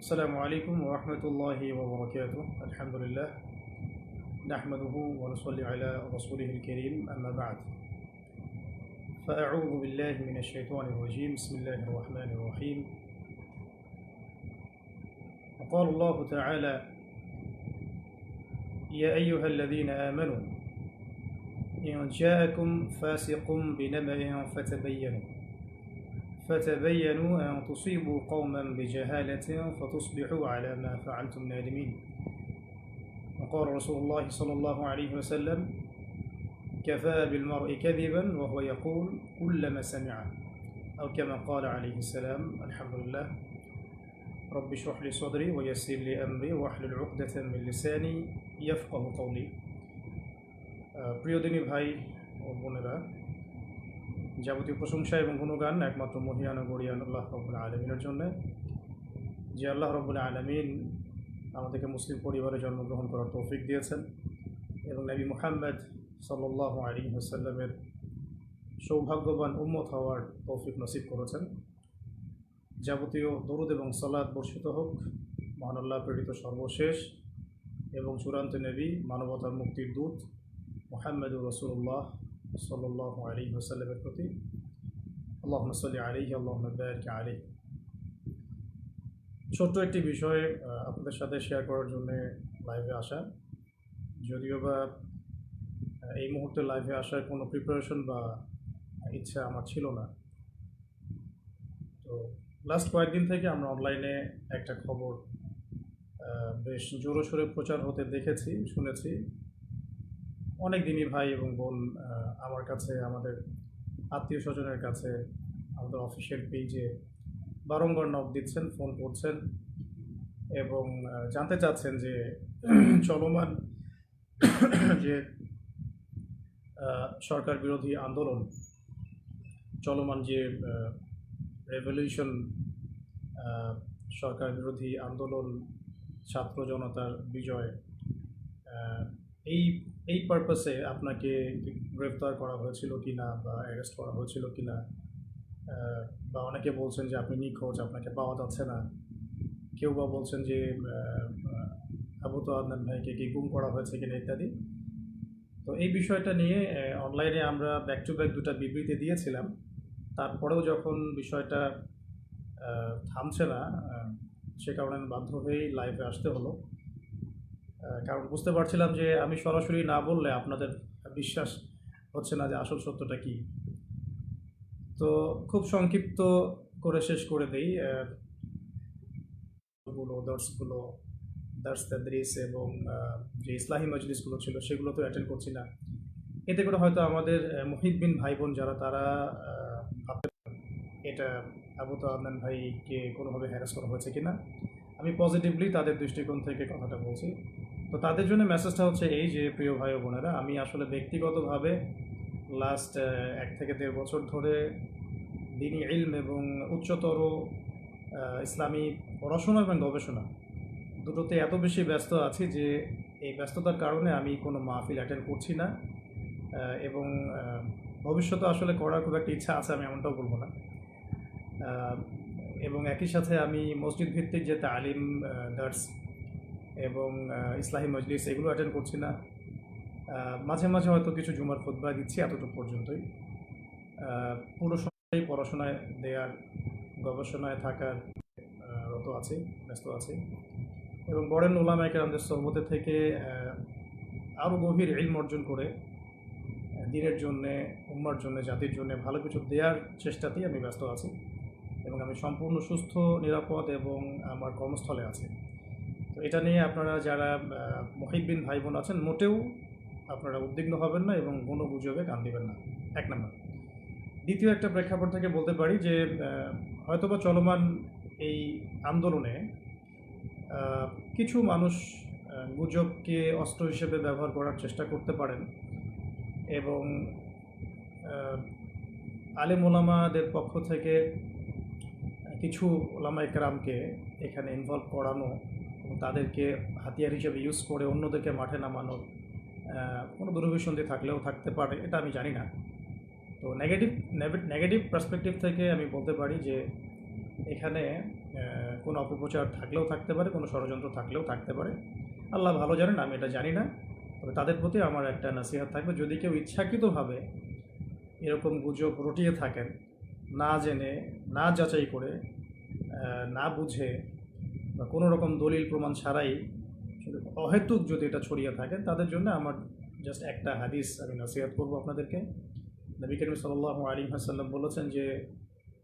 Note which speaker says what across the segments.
Speaker 1: السلام عليكم ورحمة الله وبركاته. الحمد لله نحمده ونصلي على رسوله الكريم، أما بعد فأعوذ بالله من الشيطان الرجيم. بسم الله الرحمن الرحيم. وقال الله تعالى: يا أيها الذين آمنوا إن جاءكم فاسق بنبأ فتبينوا أن تصيبوا قوما بجهالة فتصبحوا على ما فعلتم نادمين. وقال رسول الله صلى الله عليه وسلم: كفى بالمرء كذبا وهو يقول كلما سمع، أو كما قال عليه السلام. الحمد لله. رب اشرح لي صدري ويسر لي أمري واحلل عقدة من لساني يفقه قولي. প্রিয় দিনী ভাই ও বোনেরা, যাবতীয় প্রশংসা এবং গুণগান একমাত্র মহিয়ান ও গরিয়ান আল্লাহ রব্বুল আলমিনের জন্য, যে আল্লাহ রব্বুল আলমিন আমাদেরকে মুসলিম পরিবারে জন্মগ্রহণ করার তৌফিক দিয়েছেন এবং নবী মুহাম্মদ সাল্লাল্লাহু আলাইহি ওয়াসাল্লামের সৌভাগ্যবান উম্মত হওয়ার তৌফিক নসিব করেছেন। যাবতীয় দরুদ এবং সালাত বর্ষিত হোক মহান আল্লাহ প্রেরিত সর্বশেষ এবং চূড়ান্ত নবী, মানবতার মুক্তির দূত মুহাম্মদুর রাসূলুল্লাহ সাল্লাল্লাহু আলাইহি ওয়াসাল্লামের প্রতি। আল্লাহুম্মা সাল্লি আলাইহি আল্লাহুম্মা বারিক আলাইহি। ছোট্ট একটি বিষয় আপনাদের সাথে শেয়ার করার জন্য লাইভে আসা, যদিও বা এই মুহূর্তে লাইভে আসার কোনো প্রিপারেশন বা ইচ্ছা আমার ছিল না। তো লাস্ট কয়েকদিন থেকে আমরা অনলাইনে একটা খবর বেশ জোরসোরে প্রচার হতে দেখেছি, শুনেছি। অনেক দিনই ভাই এবং বোন আমার কাছে, আমাদের আত্মীয় স্বজনের কাছে, আমাদের অফিসিয়াল পেজে বারংবার নক দিচ্ছেন, ফোন করছেন এবং জানতে চাচ্ছেন যে চলমান যে সরকার বিরোধী আন্দোলন, চলমান যে রেভলিউশন, সরকার বিরোধী আন্দোলন, ছাত্র জনতার বিজয়, এই পারপাসে আপনাকে গ্রেফতার করা হয়েছিল কি না বা অ্যারেস্ট করা হয়েছিল কি না, বা অনেকে বলছেন যে আপনি নিখোঁজ, আপনাকে পাওয়া যাচ্ছে না। কেউ বা বলছেন যে আবু তো আদনান ভাইকে কি গুম করা হয়েছে কিনা ইত্যাদি। তো এই বিষয়টা নিয়ে অনলাইনে আমরা ব্যাক টু ব্যাক দুটা বিবৃতি দিয়েছিলাম। তারপরেও যখন বিষয়টা থামছে না, সে কারণে বাধ্য হয়েই লাইভে আসতে হলো। কারণ বুঝতে পারছিলাম যে আমি সরাসরি না বললে আপনাদের বিশ্বাস হচ্ছে না যে আসল সত্যটা কী। তো খুব সংক্ষিপ্ত করে শেষ করে দেই। দার্স তাদরিস এবং যে ইসলাহি মজলিসগুলো ছিল সেগুলো তো অ্যাটেন্ড করছি না। এতে করে হয়তো আমাদের মুহিব্বিন ভাই বোন যারা, তারা ভাবতে এটা আবু তো আদনান ভাইকে কোনোভাবে হ্যারাস করা হয়েছে কিনা। আমি পজিটিভলি তাদের দৃষ্টিকোণ থেকে কথাটা বলছি। তো তাদের জন্য মেসেজটা হচ্ছে এই যে, প্রিয় ভাই ও বোনেরা, আমি আসলে ব্যক্তিগতভাবে লাস্ট 1 থেকে 1.5 বছর ধরে দ্বীনি ইলম এবং উচ্চতর ইসলামী পড়াশোনা এবং গবেষণা দুটোতে এত বেশি ব্যস্ত আছি যে এই ব্যস্ততার কারণে আমি কোনো মাহফিল অ্যাটেন্ড করছি না এবং ভবিষ্যতে আসলে করার খুব একটা ইচ্ছা আছে, আমি এমনটাও বলবো না। এবং একই সাথে আমি মসজিদ ভিত্তিক যে তালিম, দার্স এবং ইসলাহি মজলিস এগুলো অ্যাটেন্ড করছি না। মাঝে মাঝে হয়তো কিছু জুমার খুতবা দিচ্ছি, এতটুকু পর্যন্তই। পুরো সময় পড়াশোনায় দেওয়ার, গবেষণায় থাকার রত আছে, ব্যস্ত আছে এবং বড়েন উলামায়ে কেরামদের সোহবতে থেকে আরও গভীর ইলম অর্জন করে দ্বীনের জন্যে, উম্মার জন্যে, জাতির জন্যে ভালো কিছু দেওয়ার চেষ্টাতেই আমি ব্যস্ত আছি এবং আমি সম্পূর্ণ সুস্থ, নিরাপদ এবং আমার কর্মস্থলে আছি। তো এটা নিয়ে আপনারা যারা মুহিব্বিন ভাই বোন আছেন, মোটেও আপনারা উদ্বিগ্ন হবেন না এবং কোনো গুজবে কান দিবেন না, 1 নম্বর। দ্বিতীয় একটা প্রেক্ষাপট থেকে বলতে পারি যে হয়তোবা চলমান এই আন্দোলনে কিছু মানুষ গুজবকে অস্ত্র হিসেবে ব্যবহার করার চেষ্টা করতে পারেন এবং আলেম ওলামাদের পক্ষ থেকে কিছু ওলামায়ে কেরামকে এখানে ইনভলভ করানো এবং তাদেরকে হাতিয়ার হিসেবে ইউজ করে অন্যদেরকে মাঠে নামানোর কোনো দুরভিসন্ধি থাকলেও থাকতে পারে, এটা আমি জানি না। তো নেগেটিভ পার্সপেক্টিভ থেকে আমি বলতে পারি যে এখানে কোনো অপপ্রচার থাকলেও থাকতে পারে, কোনো ষড়যন্ত্র থাকলেও থাকতে পারে। আল্লাহ ভালো জানেন, আমি এটা জানি না। তবে তাদের প্রতি আমার একটা নসিহত থাকবে, যদি কেউ ইচ্ছাকৃতভাবে এরকম গুজব রটিয়ে থাকেন, না জেনে, না যাচাই করে, না বুঝে বা কোনো রকম দলিল প্রমাণ ছাড়াই শুধু অহেতুক যদি এটা ছড়িয়ে থাকে, তাদের জন্য আমার জাস্ট একটা হাদিস আমি নসিহত করবো আপনাদেরকে। নবী করিম সাল্লাল্লাহু আলাইহি ওয়াসাল্লাম বলেছেন যে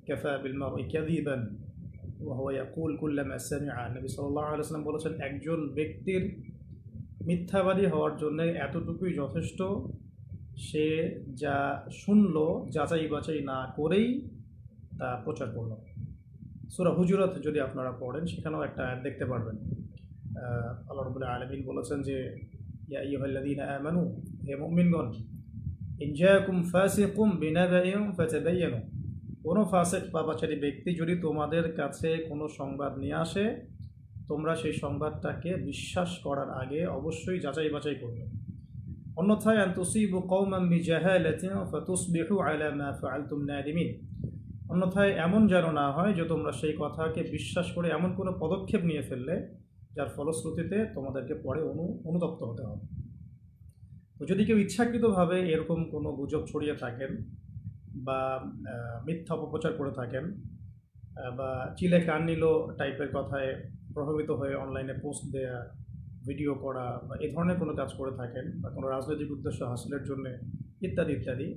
Speaker 1: কাফা বিল মারই কাযিবান ওয়া হুয়া ইয়াকুল কুল্লামা সামিআ। নবী সাল্লাল্লাহু আলাইহি ওয়াসাল্লাম বলেছেন, একজন ব্যক্তির মিথ্যাবাদী হওয়ার জন্য এতটুকুই যথেষ্ট, সে যা শুনলো যাচাই বাছাই না করেই তা প্রচার করলো। সূরা হুজুরাত যদি আপনারা পড়েন, সেখানেও একটা আয়াত দেখতে পারবেন। আল্লাহ রাব্বুল আলামিন বলেছেন যে ইয়া আইয়ুহাল্লাযীনা আমানু, হে মুমিনগণ, ইন জাআকুম ফাসিকুম বিনাবাইন ফাতাবায়ানু, কোনো ফাসিক পাপাচারী ব্যক্তি যদি তোমাদের কাছে কোনো সংবাদ নিয়ে আসে, তোমরা সেই সংবাদটাকে বিশ্বাস করার আগে অবশ্যই যাচাই বাছাই করবে। অন্যথায় আন তুসিবু কওমান বিজাহালাতিন ফাতুসবিহু আলা মা ফাআলতুম নাদিমিন, অন্যথায় এমন যেন না হয় যে তোমরা সেই কথাকে বিশ্বাস করে এমন কোনো পদক্ষেপ নিয়ে ফেললে যার ফলশ্রুতিতে তোমাদেরকে পরে অনুতপ্ত হতে হবে। তো যদি কেউ ইচ্ছাকৃতভাবে এরকম কোনো গুজব ছড়িয়ে থাকেন বা মিথ্যা অপপ্রচার করে থাকেন বা চিলে কান নিল টাইপের কথায় প্রভাবিত হয়ে অনলাইনে পোস্ট দেয়া, ভিডিও করা বা এই ধরনের কোনো কাজ করে থাকেন বা কোনো রাজনৈতিক উদ্দেশ্য হাসিলের জন্য ইত্যাদি ইত্যাদি,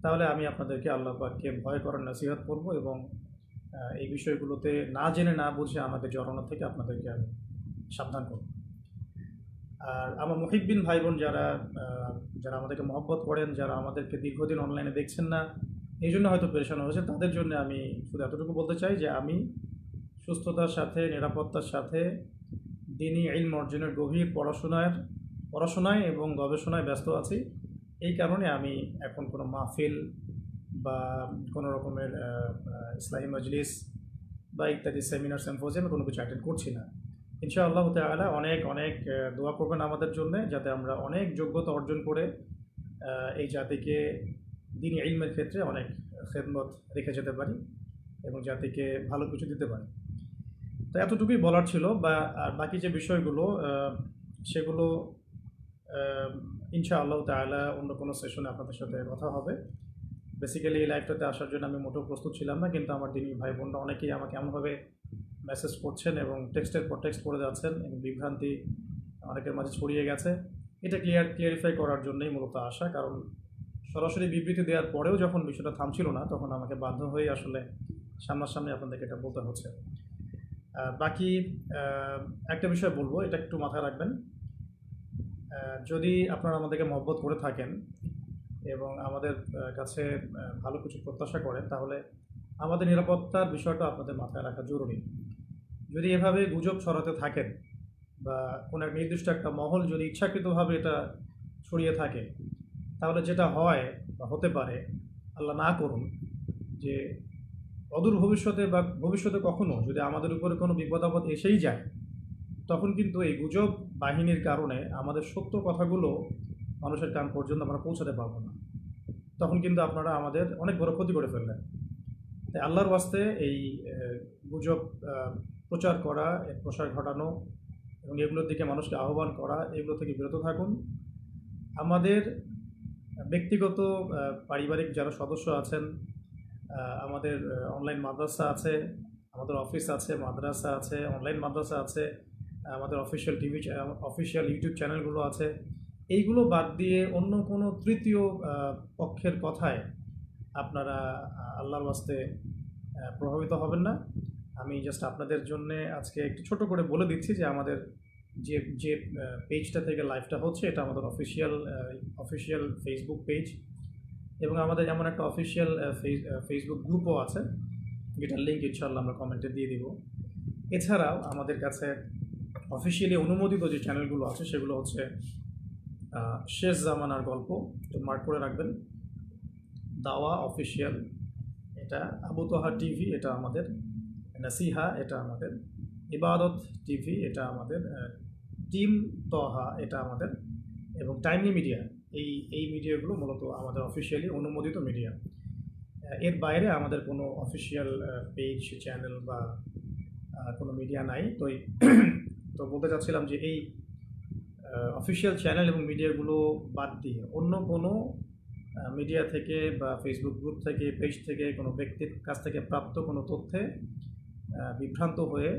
Speaker 1: তাহলে আমি আপনাদেরকে আল্লাহ পাককে ভয় করার নসিহত করব এবং এই বিষয়গুলোতে না জেনে না বুঝে আমাকে জড়ানো থেকে আপনাদেরকে আমি সাবধান করব। আর আমার মুহিব্বিন ভাই বোন যারা যারা আমাদেরকে মহব্বত করেন, যারা আমাদেরকে দীর্ঘদিন অনলাইনে দেখছেন না, এই জন্য হয়তো পেরেশান হয়েছে, তাদের জন্য আমি শুধু এতটুকু বলতে চাই যে আমি সুস্থতার সাথে, নিরাপত্তার সাথে দ্বীনি ইলম অর্জনের গভীর পড়াশোনায় এবং গবেষণায় ব্যস্ত আছি। এই কারণে আমি এখন কোনো মাহফিল বা কোনো রকমের ইসলাহি মজলিস বা ইত্যাদি সেমিনার সিম্পোজিয়ামে কোনো কিছু অ্যাটেন্ড করছি না। ইনশাআল্লাহ তাআলা অনেক অনেক দোয়া করবেন আমাদের জন্য, যাতে আমরা অনেক যোগ্যতা অর্জন করে এই জাতিকে দ্বীনি ইলমের ক্ষেত্রে অনেক খেদমত রেখে যেতে পারি এবং জাতিকে ভালো কিছু দিতে পারি। তো এতটুকুই বলার ছিল। আর বাকি যে বিষয়গুলো সেগুলো ইনশাআল্লাহ তাআলা অন্য কোনো সেশনে আপনাদের সাথে কথা হবে। বেসিক্যালি এই লাইভটাতে আসার জন্য আমি মোটেও প্রস্তুত ছিলাম না, কিন্তু আমার দিনী ভাই বোনরা অনেকেই আমাকে এমনভাবে মেসেজ করছেন এবং টেক্সটের পর টেক্সট করে যাচ্ছেন এবং বিভ্রান্তি অনেকের মাঝে ছড়িয়ে গেছে। এটা ক্লিয়ারিফাই করার জন্যই মূলত আসা, কারণ সরাসরি বিবৃতি দেওয়ার পরেও যখন বিষয়টা থামছিল না, তখন আমাকে বাধ্য হয়ে আসলে সামনাসামনি আপনাদেরকে এটা বলতে হচ্ছে। বাকি একটা বিষয় বলবো, এটা একটু মাথায় রাখবেন। যদি আপনারা আমাদেরকে মহব্বত করে থাকেন এবং আমাদের কাছে ভালো কিছু প্রত্যাশা করেন, তাহলে আমাদের নিরাপত্তার বিষয়টা আপনাদের মাথায় রাখা জরুরি। যদি এভাবে গুজব ছড়াতে থাকেন বা কোনো এক নির্দিষ্ট একটা মহল যদি ইচ্ছাকৃতভাবে এটা ছড়িয়ে থাকে, তাহলে যেটা হয় বা হতে পারে, আল্লাহ না করুন, যে অদূর ভবিষ্যতে বা ভবিষ্যতে কখনো যদি আমাদের উপরে কোনো বিপদ আপদ এসেই যায়, তখন কিন্তু এই গুজব বাহিনীর কারণে আমাদের সত্য কথাগুলো মানুষের কান পর্যন্ত আমরা পৌঁছাতে পারবো না। তখন কিন্তু আপনারা আমাদের অনেক বড় ক্ষতি করে ফেললেন। তাই আল্লাহর ওয়াস্তে এই গুজব প্রচার করা, প্রসার ঘটানো এবং এগুলোর দিকে মানুষকে আহ্বান করা, এগুলো থেকে বিরত থাকুন। আমাদের ব্যক্তিগত পারিবারিক যারা সদস্য আছেন, আমাদের অনলাইন মাদ্রাসা আছে, আমাদের অফিস আছে, মাদ্রাসা আছে, অনলাইন মাদ্রাসা আছে, আমাদের অফিসিয়াল ইউটিউব চ্যানেলগুলো আছে, এইগুলো বাদ দিয়ে অন্য কোনো তৃতীয় পক্ষের কথায় আপনারা আল্লাহর ওয়াস্তে প্রভাবিত হবেন না। আমি জাস্ট আপনাদের জন্য আজকে একটু ছোট করে বলে দিচ্ছি যে আমাদের যে পেজটা থেকে লাইভটা হচ্ছে, এটা আমাদের অফিসিয়াল ফেসবুক পেজ এবং আমাদের এমন একটা অফিসিয়াল ফেসবুক গ্রুপও আছে, যেটার লিঙ্ক ইনশাআল্লাহ আমরা কমেন্টে দিয়ে দিব। এছাড়াও আমাদের কাছে অফিসিয়ালি অনুমোদিত যে চ্যানেলগুলো আছে, সেগুলো হচ্ছে শেষ জামানার গল্প, তো মার্ক করে রাখবেন, দাওয়া অফিসিয়াল, এটা আবু তোহা টিভি, এটা আমাদের নাসিহা, এটা আমাদের ইবাদত টিভি, এটা আমাদের টিম তোহা, এটা আমাদের, এবং টাইমলি মিডিয়া। এই মিডিয়াগুলো মূলত আমাদের অফিসিয়ালি অনুমোদিত মিডিয়া। এর বাইরে আমাদের কোনো অফিসিয়াল পেজ, চ্যানেল বা কোনো মিডিয়া নাই। তো বলতে চাচ্ছিলাম যে এই অফিসিয়াল চ্যানেল এবং মিডিয়াগুলো বাদ দিয়ে অন্য কোনো মিডিয়া থেকে বা ফেসবুক গ্রুপ থেকে, পেজ থেকে, কোনো ব্যক্তির কাছ থেকে প্রাপ্ত কোনো তথ্যে বিভ্রান্ত হয়ে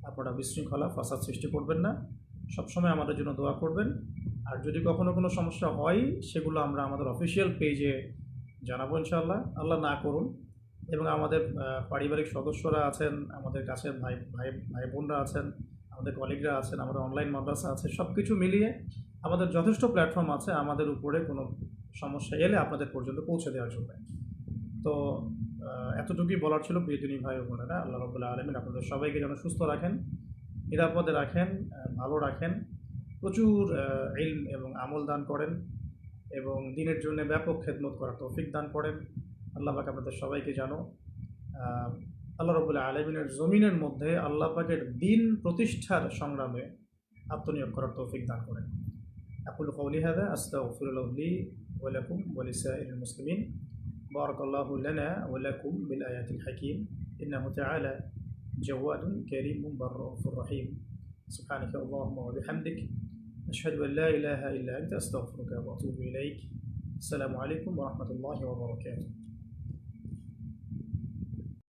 Speaker 1: আপনারা বিশৃঙ্খলা, ফাসাদ সৃষ্টি করবেন না। সবসময় আমাদের জন্য দোয়া করবেন। আর যদি কখনো কোনো সমস্যা হয়, সেগুলো আমরা আমাদের অফিসিয়াল পেজে জানাবো ইনশাআল্লাহ। আল্লাহ না করুন। এবং আমাদের পারিবারিক সদস্যরা আছেন, আমাদের কাছের ভাই ভাই ভাই বোনরা আছেন, আমাদের কলিগরা আছেন, আমাদের অনলাইন মাদ্রাসা আছে, সব কিছু মিলিয়ে আমাদের যথেষ্ট প্ল্যাটফর্ম আছে আমাদের উপরে কোনো সমস্যা এলে আপনাদের পর্যন্ত পৌঁছে দেওয়ার জন্য। তো এতটুকুই বলার ছিল প্রিয় দিনী ভাই ও বোনেরা। আল্লাহ রাব্বুল আলামিন আপনাদের সবাইকে যেন সুস্থ রাখেন, নিরাপদে রাখেন, ভালো রাখেন, প্রচুর ইলম এবং আমল দান করেন এবং দিনের জন্য ব্যাপক খেদমত করার তৌফিক দান করেন। আল্লাহ পাক আপনাদের সবাইকে যেন আল্লাহ রাব্বুল আলামিনের জমিনের মধ্যে আল্লাহ পাকের দিন প্রতিষ্ঠার সংগ্রামে আত্মনিয়োগ করার তৌফিক দান করেন। আকুলু কওলি হাযা আস্তাগফিরুল্লাহ লি ওয়া লাকুম ওয়া লিসাইরিল মুসলিমিন। বারাকাল্লাহু লানা ওয়া লাকুম বিল আয়াতিল হাকীম। ইন্নাহু তাআলা জাওয়াদুন কারীমুন বাররাউফুর রহিম। সুবহানাকা আল্লাহুম্মা ওয়া বিহামদিক আশহাদু আন লা ইলাহা ইল্লা আনতা আস্তাগফিরুকা ওয়া আতুবু ইলাইক। আসসালামু আলাইকুম ওয়া রাহমাতুল্লাহি ওয়া বারাকাতুহু।